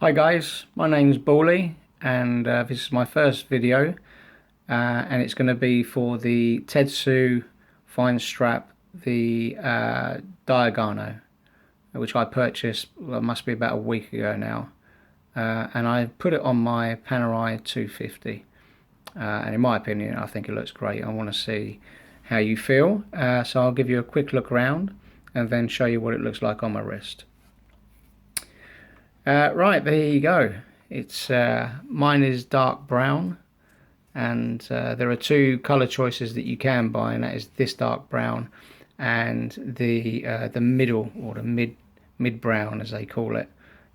Hi guys, my name's Bally and this is my first video and it's going to be for the Tetsu fine strap, the Diagono, which I purchased, well, must be about a week ago now, and I put it on my Panerai 250 and in my opinion I think it looks great. I want to see how you feel, so I'll give you a quick look around and then show you what it looks like on my wrist. Right, there you go. It's mine is dark brown, and there are two color choices that you can buy, and that is this dark brown and the middle, or the mid brown as they call it.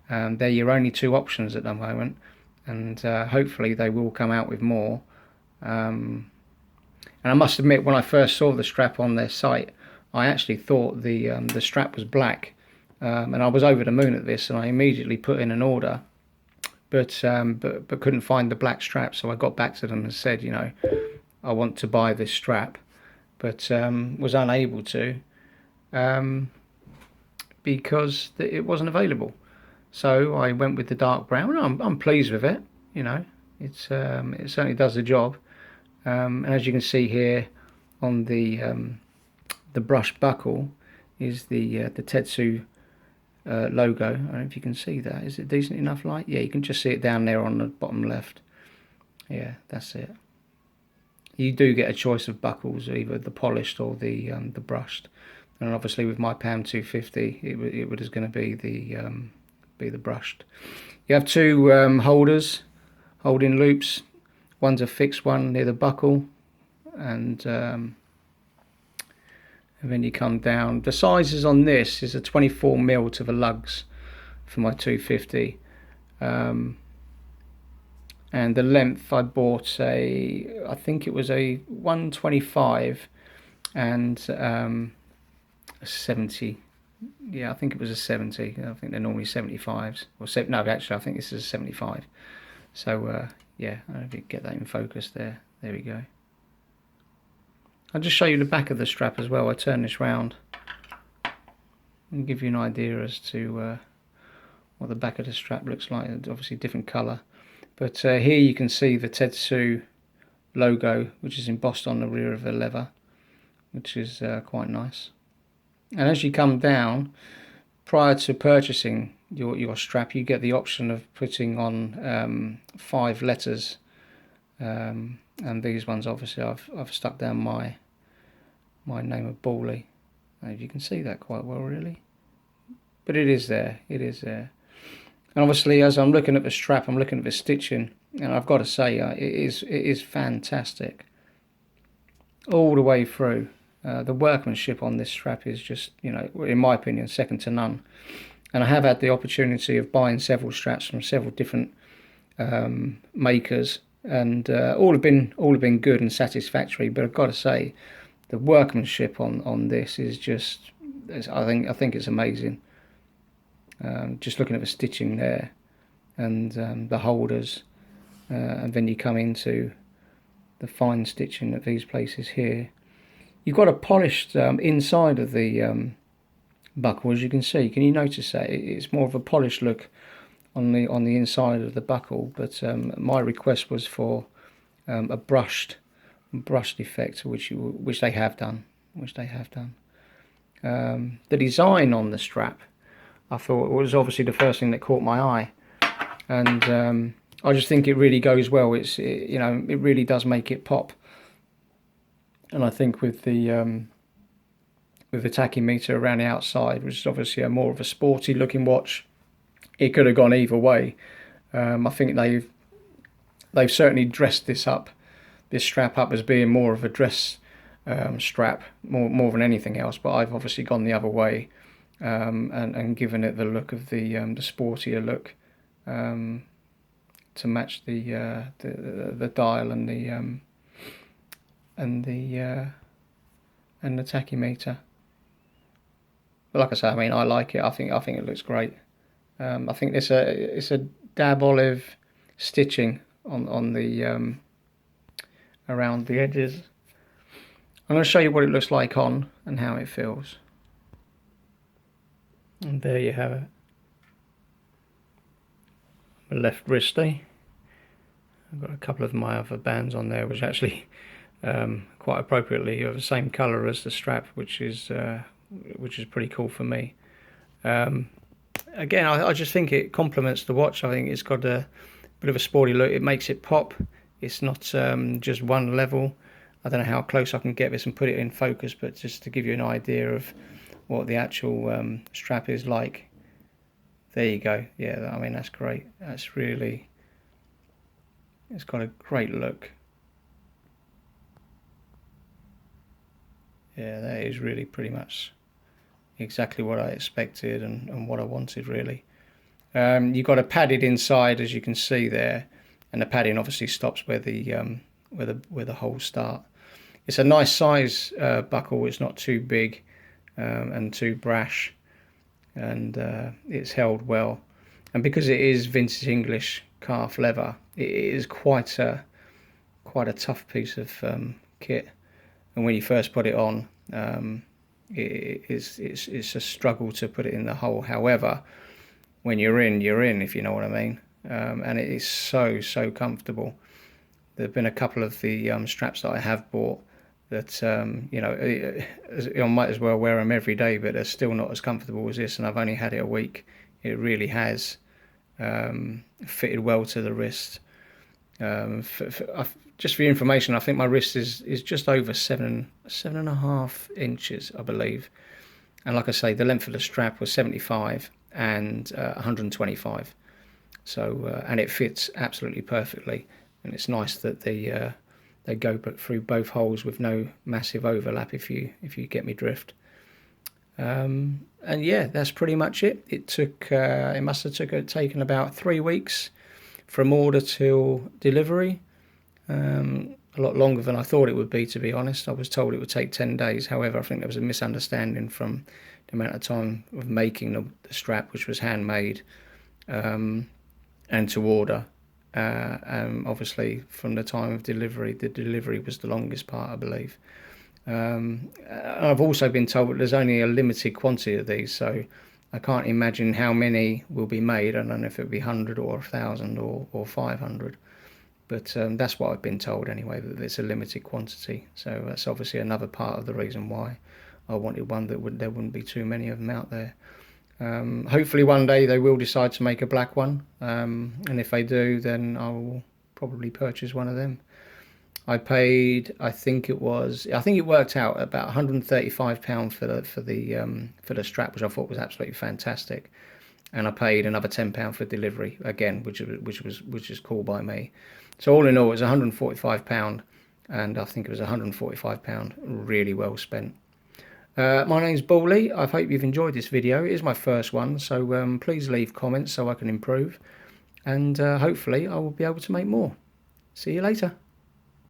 They're your only two options at the moment, and hopefully they will come out with more. And I must admit, when I first saw the strap on their site, I actually thought the strap was black. And I was over the moon at this, and I immediately put in an order, but couldn't find the black strap. So I got back to them and said, I want to buy this strap, but was unable to because it wasn't available. So I went with the dark brown. I'm pleased with it. It certainly does the job. And as you can see here on the brush buckle is the Tetsu logo. I don't know if you can see that. Is it decent enough light? Yeah, you can just see it down there on the bottom left. Yeah, that's it. You do get a choice of buckles, either the polished or the brushed. And obviously with my PAM 250, it was going to be the brushed. You have two holders, holding loops. One's a fixed one near the buckle, and then you come down. The sizes on this is a 24mm to the lugs for my 250, and the length I bought I think it was a 125 and a 70. Yeah, I think it was a 70. I think they're normally 75s, or no, actually I think this is a 75. So yeah, I don't know if you can get that in focus there. There we go. I'll just show you the back of the strap as well. I turn this round and give you an idea as to what the back of the strap looks like. It's obviously different colour, but here you can see the Tetsu logo, which is embossed on the rear of the leather, which is quite nice. And as you come down, prior to purchasing your strap, you get the option of putting on 5 letters, and these ones obviously I've stuck down my name of Bally. If you can see that quite well, really, but it is there. It is there. And obviously, as I'm looking at the strap, I'm looking at the stitching, and I've got to say, it is fantastic all the way through. The workmanship on this strap is just, in my opinion, second to none. And I have had the opportunity of buying several straps from several different makers, and all have been good and satisfactory. But I've got to say, the workmanship on this is just, I think it's amazing. Just looking at the stitching there, and the holders, and then you come into the fine stitching at these places here. You've got a polished inside of the buckle, as you can see. Can you notice that it's more of a polished look on the inside of the buckle? But my request was for a brushed effect, which they have done. The design on the strap, I thought, was obviously the first thing that caught my eye, and I just think it really goes well. It really does make it pop. And I think with the tachymeter around the outside, which is obviously a more of a sporty looking watch, it could have gone either way. I think they've certainly dressed this strap up as being more of a dress strap, more than anything else. But I've obviously gone the other way, and given it the look of the sportier look, to match the dial and the tachymeter. But like I say, I mean, I like it. I think it looks great. I think it's a dab olive stitching on the around the edges. I'm going to show you what it looks like on and how it feels. And there you have it. for left wristy. I've got a couple of my other bands on there, which actually quite appropriately are the same colour as the strap, which is pretty cool for me. Again, I just think it complements the watch. I think it's got a bit of a sporty look. It makes it pop. It's not just one level. I don't know how close I can get this and put it in focus, but just to give you an idea of what the actual strap is like. There you go. Yeah, I mean, that's great. That's really, it's got a great look. Yeah, that is really pretty much exactly what I expected and what I wanted, really. You've got a padded inside, as you can see there, and the padding obviously stops where the holes start. It's a nice size buckle. It's not too big and too brash, and it's held well. And because it is vintage English calf leather, it is quite a tough piece of kit. And when you first put it on, it's a struggle to put it in the hole. However, when you're in, if you know what I mean. And it is so comfortable. There have been a couple of the straps that I have bought that you know, I might as well wear them every day, but they're still not as comfortable as this. And I've only had it a week. It really has fitted well to the wrist. Just for your information, I think my wrist is just over 7.5 inches, I believe. And like I say, the length of the strap was 75 and 125. So and it fits absolutely perfectly. And it's nice that they go through both holes with no massive overlap, if you get me drift. And yeah, that's pretty much it. It must have taken about 3 weeks from order till delivery. A lot longer than I thought it would be, to be honest. I was told it would take 10 days. However, I think there was a misunderstanding from the amount of time of making the strap, which was handmade, and to order. Obviously, from the time of delivery, the delivery was the longest part, I believe. I've also been told that there's only a limited quantity of these, so I can't imagine how many will be made. I don't know if it'll be 100 or 1,000 or 500. But that's what I've been told anyway, that it's a limited quantity. So that's obviously another part of the reason why I wanted one that there wouldn't be too many of them out there. Hopefully one day they will decide to make a black one, and if they do, then I will probably purchase one of them. I paid, I think it worked out about £135 for the strap, which I thought was absolutely fantastic. And I paid another £10 for delivery again, which is cool by me. So all in all, it was £145, and I think it was £145 really well spent. My name's Bally. I hope you've enjoyed this video. It is my first one, so please leave comments so I can improve, and hopefully I will be able to make more. See you later.